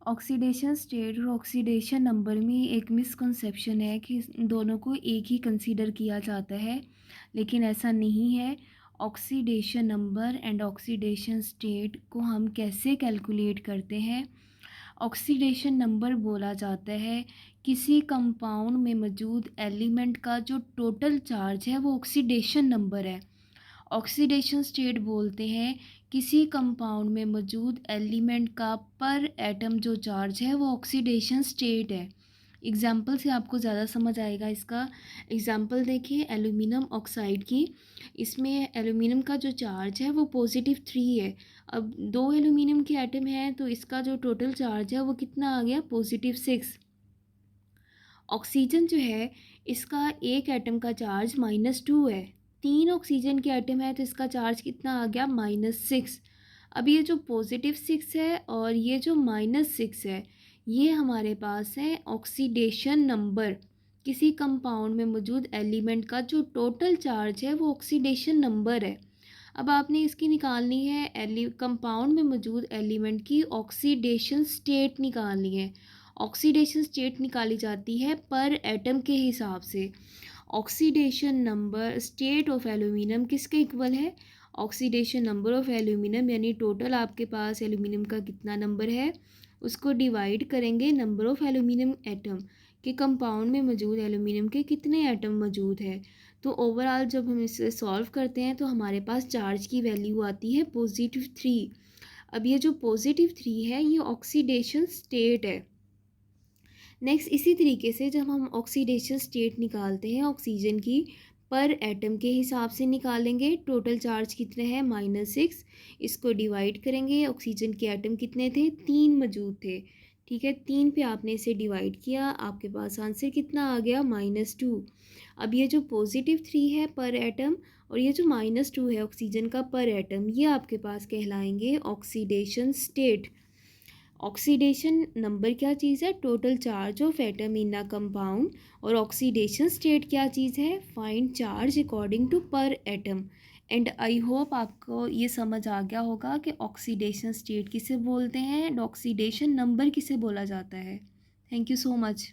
Oxidation state और oxidation number में एक मिसकंसेप्शन है कि दोनों को एक ही कंसीडर किया जाता है, लेकिन ऐसा नहीं है। Oxidation number and oxidation state को हम कैसे कैलकुलेट करते हैं? ऑक्सीडेशन नंबर बोला जाता है किसी कंपाउंड में मौजूद एलिमेंट का जो टोटल चार्ज है वो ऑक्सीडेशन नंबर है। ऑक्सीडेशन स्टेट बोलते हैं किसी कंपाउंड में मौजूद एलिमेंट का पर एटम जो चार्ज है वो ऑक्सीडेशन स्टेट है। एग्जाम्पल से आपको ज़्यादा समझ आएगा इसका। एग्जाम्पल देखिए एल्यूमिनियम ऑक्साइड की। इसमें एल्यूमिनियम का जो चार्ज है वो +3 है। अब 2 एल्यूमिनियम के एटम हैं तो इसका जो टोटल चार्ज है वो कितना आ गया, +6। ऑक्सीजन जो है इसका एक एटम का चार्ज -2 है। 3 ऑक्सीजन के एटम है तो इसका चार्ज कितना आ गया, -6। अब ये जो +6 है और ये जो -6 है, ये हमारे पास है ऑक्सीडेशन नंबर। किसी कंपाउंड में मौजूद एलिमेंट का जो टोटल चार्ज है वो ऑक्सीडेशन नंबर है। अब आपने इसकी निकालनी है कंपाउंड में मौजूद एलिमेंट की ऑक्सीडेशन स्टेट निकालनी है। ऑक्सीडेशन स्टेट निकाली जाती है पर एटम के हिसाब से। Oxidation number state of aluminium किसके इक्वल है, ऑक्सीडेशन नंबर ऑफ एल्यूमिनियम, यानी टोटल आपके पास एल्यूमिनियम का कितना नंबर है उसको डिवाइड करेंगे नंबर ऑफ एल्यूमिनियम एटम कि कंपाउंड में मौजूद एल्यूमिनियम के कितने एटम मौजूद है। तो ओवरऑल जब हम इसे सॉल्व करते हैं तो हमारे पास चार्ज की वैल्यू आती है +3। अब ये जो +3 है ये ऑक्सीडेशन स्टेट है। नेक्स्ट इसी तरीके से जब हम ऑक्सीडेशन स्टेट निकालते हैं ऑक्सीजन की पर एटम के हिसाब से निकालेंगे। टोटल चार्ज कितने हैं, -6। इसको डिवाइड करेंगे, ऑक्सीजन के एटम कितने थे, 3 मौजूद थे। ठीक है, 3 पे आपने इसे डिवाइड किया, आपके पास आंसर कितना आ गया, -2। अब ये जो +3 है पर एटम और ये जो -2 है ऑक्सीजन का पर एटम, ये आपके पास कहलाएंगे ऑक्सीडेशन स्टेट। ऑक्सीडेशन नंबर क्या चीज़ है, total charge of atom in a compound. और ऑक्सीडेशन स्टेट क्या चीज़ है, फाइंड चार्ज अकॉर्डिंग टू पर एटम। एंड आई होप आपको ये समझ आ गया होगा कि ऑक्सीडेशन स्टेट किसे बोलते हैं एंड ऑक्सीडेशन नंबर किसे बोला जाता है। Thank you so much.